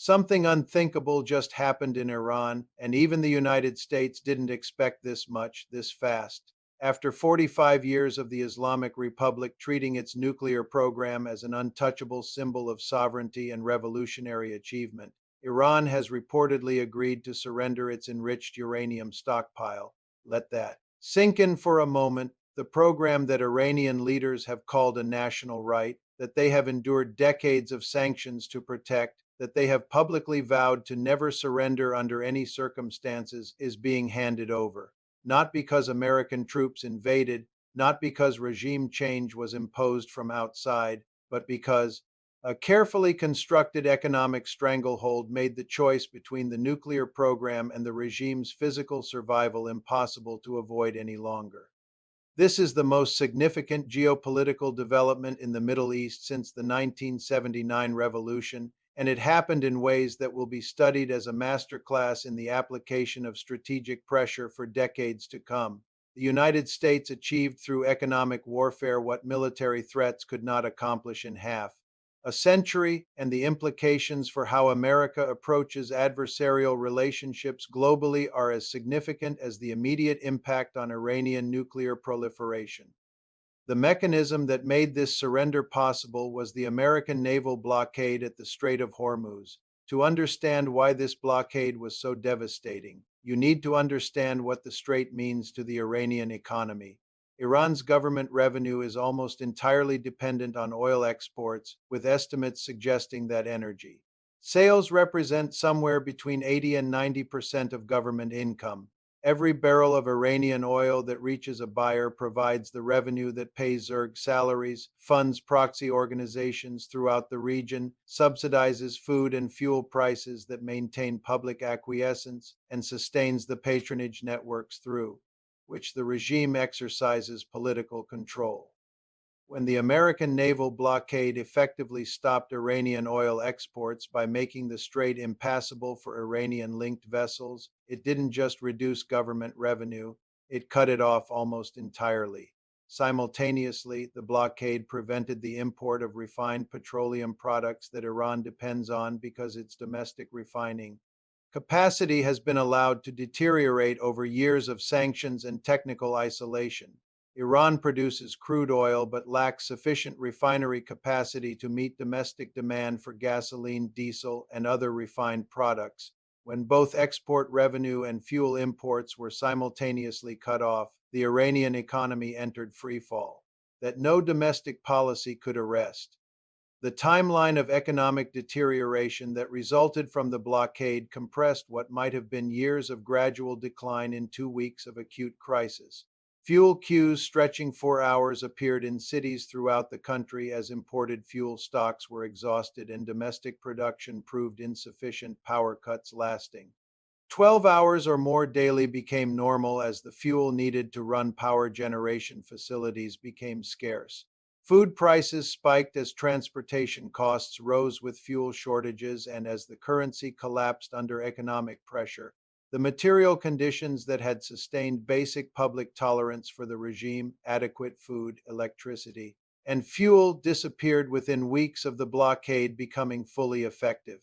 Something unthinkable just happened in Iran, and even the United States didn't expect this much, this fast. After 45 years of the Islamic Republic treating its nuclear program as an untouchable symbol of sovereignty and revolutionary achievement, Iran has reportedly agreed to surrender its enriched uranium stockpile. Let that sink in for a moment. The program that Iranian leaders have called a national right, that they have endured decades of sanctions to protect, that they have publicly vowed to never surrender under any circumstances, is being handed over. Not because American troops invaded, not because regime change was imposed from outside, but because a carefully constructed economic stranglehold made the choice between the nuclear program and the regime's physical survival impossible to avoid any longer. This is the most significant geopolitical development in the Middle East since the 1979 revolution, and it happened in ways that will be studied as a masterclass in the application of strategic pressure for decades to come. The United States achieved through economic warfare what military threats could not accomplish in half a century, and the implications for how America approaches adversarial relationships globally are as significant as the immediate impact on Iranian nuclear proliferation. The mechanism that made this surrender possible was the American naval blockade at the Strait of Hormuz. To understand why this blockade was so devastating, you need to understand what the strait means to the Iranian economy. Iran's government revenue is almost entirely dependent on oil exports, with estimates suggesting that energy sales represent somewhere between 80 and 90% of government income. Every barrel of Iranian oil that reaches a buyer provides the revenue that pays Zerg salaries, funds proxy organizations throughout the region, subsidizes food and fuel prices that maintain public acquiescence, and sustains the patronage networks through which the regime exercises political control. When the American naval blockade effectively stopped Iranian oil exports by making the strait impassable for Iranian linked vessels, it didn't just reduce government revenue, it cut it off almost entirely. Simultaneously, the blockade prevented the import of refined petroleum products that Iran depends on because its domestic refining capacity has been allowed to deteriorate over years of sanctions and technical isolation. Iran produces crude oil but lacks sufficient refinery capacity to meet domestic demand for gasoline, diesel, and other refined products. When both export revenue and fuel imports were simultaneously cut off, the Iranian economy entered freefall that no domestic policy could arrest. The timeline of economic deterioration that resulted from the blockade compressed what might have been years of gradual decline in 2 weeks of acute crisis. Fuel queues stretching 4 hours appeared in cities throughout the country as imported fuel stocks were exhausted and domestic production proved insufficient, power cuts lasting 12 hours or more daily became normal as the fuel needed to run power generation facilities became scarce. Food prices spiked as transportation costs rose with fuel shortages and as the currency collapsed under economic pressure. The material conditions that had sustained basic public tolerance for the regime, adequate food, electricity, and fuel, disappeared within weeks of the blockade becoming fully effective.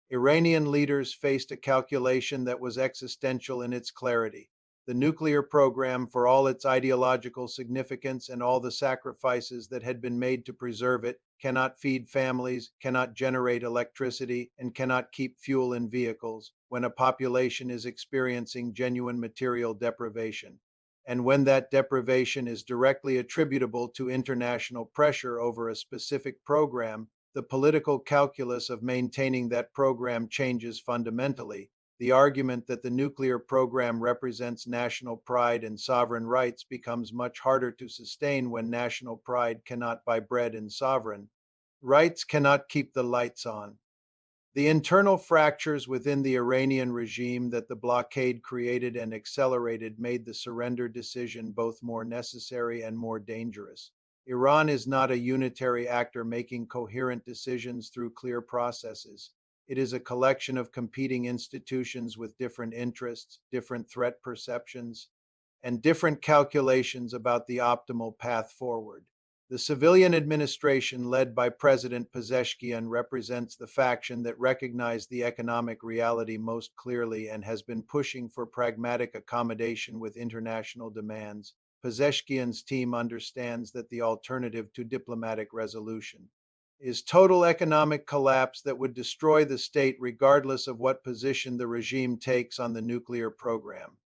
Iranian leaders faced a calculation that was existential in its clarity. The nuclear program, for all its ideological significance and all the sacrifices that had been made to preserve it, cannot feed families, cannot generate electricity, and cannot keep fuel in vehicles when a population is experiencing genuine material deprivation. And when that deprivation is directly attributable to international pressure over a specific program, the political calculus of maintaining that program changes fundamentally. The argument that the nuclear program represents national pride and sovereign rights becomes much harder to sustain when national pride cannot buy bread and sovereign rights cannot keep the lights on. The internal fractures within the Iranian regime that the blockade created and accelerated made the surrender decision both more necessary and more dangerous. Iran is not a unitary actor making coherent decisions through clear processes. It is a collection of competing institutions with different interests, different threat perceptions, and different calculations about the optimal path forward. The civilian administration led by President Pezeshkian represents the faction that recognized the economic reality most clearly and has been pushing for pragmatic accommodation with international demands. Pezeshkian's team understands that the alternative to diplomatic resolution is total economic collapse that would destroy the state regardless of what position the regime takes on the nuclear program.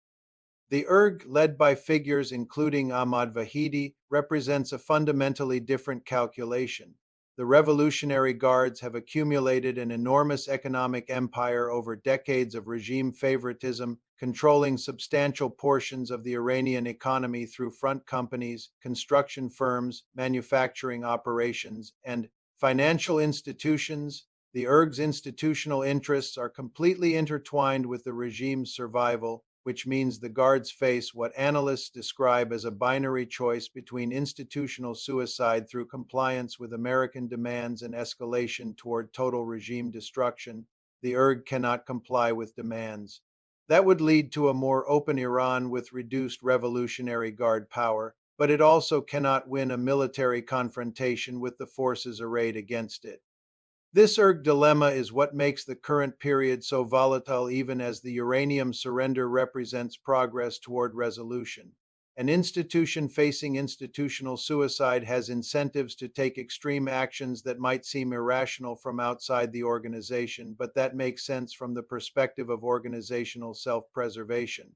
The ERG, led by figures including Ahmad Vahidi, represents a fundamentally different calculation. The Revolutionary Guards have accumulated an enormous economic empire over decades of regime favoritism, controlling substantial portions of the Iranian economy through front companies, construction firms, manufacturing operations, and financial institutions. The ERG's institutional interests are completely intertwined with the regime's survival, which means the Guards face what analysts describe as a binary choice between institutional suicide through compliance with American demands and escalation toward total regime destruction. The ERG cannot comply with demands. That would lead to a more open Iran with reduced Revolutionary Guard power, but it also cannot win a military confrontation with the forces arrayed against it. This ERG dilemma is what makes the current period so volatile, even as the uranium surrender represents progress toward resolution. An institution facing institutional suicide has incentives to take extreme actions that might seem irrational from outside the organization, but that makes sense from the perspective of organizational self-preservation.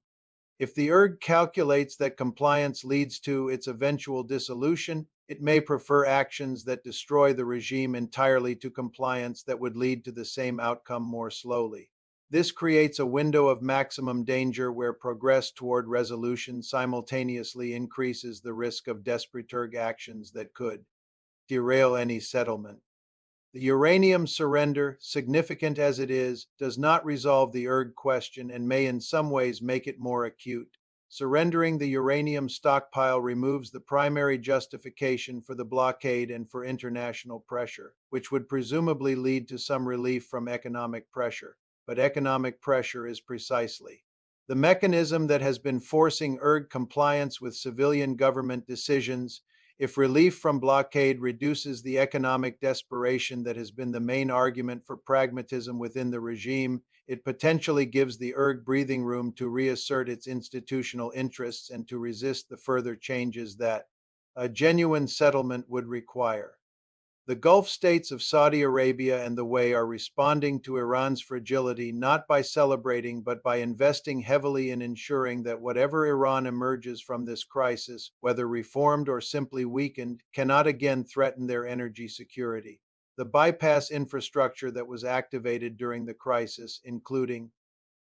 If the ERG calculates that compliance leads to its eventual dissolution, it may prefer actions that destroy the regime entirely to compliance that would lead to the same outcome more slowly. This creates a window of maximum danger where progress toward resolution simultaneously increases the risk of desperate ERG actions that could derail any settlement. The uranium surrender, significant as it is, does not resolve the ERG question and may in some ways make it more acute. Surrendering the uranium stockpile removes the primary justification for the blockade and for international pressure, which would presumably lead to some relief from economic pressure. But economic pressure is precisely the mechanism that has been forcing ERG compliance with civilian government decisions. If relief from blockade reduces the economic desperation that has been the main argument for pragmatism within the regime, it potentially gives the ERG breathing room to reassert its institutional interests and to resist the further changes that a genuine settlement would require. The Gulf states of Saudi Arabia and the way are responding to Iran's fragility not by celebrating but by investing heavily in ensuring that whatever Iran emerges from this crisis, whether reformed or simply weakened, cannot again threaten their energy security. The bypass infrastructure that was activated during the crisis, including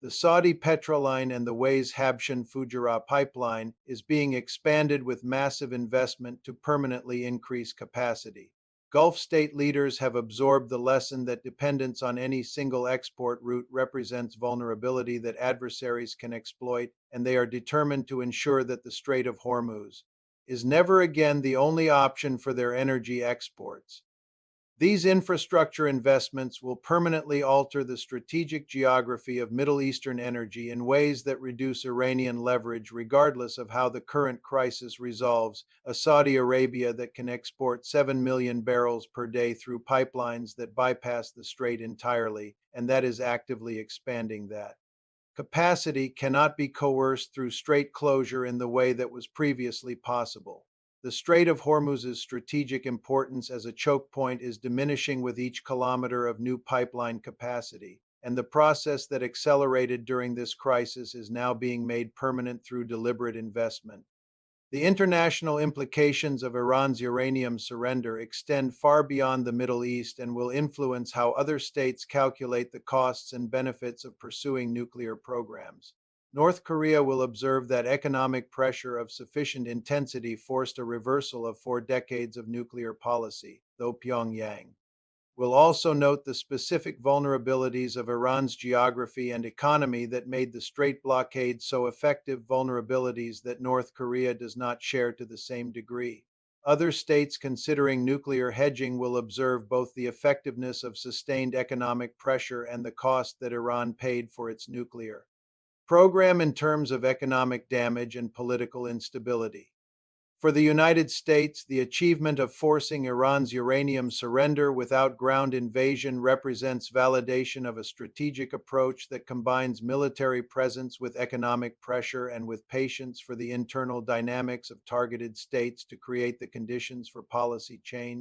the Saudi Petroline and the Way's Habshan Fujairah pipeline, is being expanded with massive investment to permanently increase capacity. Gulf state leaders have absorbed the lesson that dependence on any single export route represents vulnerability that adversaries can exploit, and they are determined to ensure that the Strait of Hormuz is never again the only option for their energy exports. These infrastructure investments will permanently alter the strategic geography of Middle Eastern energy in ways that reduce Iranian leverage regardless of how the current crisis resolves. A Saudi Arabia that can export 7 million barrels per day through pipelines that bypass the strait entirely, and that is actively expanding that capacity, cannot be coerced through strait closure in the way that was previously possible. The Strait of Hormuz's strategic importance as a choke point is diminishing with each kilometer of new pipeline capacity, and the process that accelerated during this crisis is now being made permanent through deliberate investment. The international implications of Iran's uranium surrender extend far beyond the Middle East and will influence how other states calculate the costs and benefits of pursuing nuclear programs. North Korea will observe that economic pressure of sufficient intensity forced a reversal of 4 decades of nuclear policy, though Pyongyang will also note the specific vulnerabilities of Iran's geography and economy that made the Strait blockade so effective, vulnerabilities that North Korea does not share to the same degree. Other states considering nuclear hedging will observe both the effectiveness of sustained economic pressure and the cost that Iran paid for its nuclear program in terms of economic damage and political instability. For the United States, the achievement of forcing Iran's uranium surrender without ground invasion represents validation of a strategic approach that combines military presence with economic pressure and with patience for the internal dynamics of targeted states to create the conditions for policy change.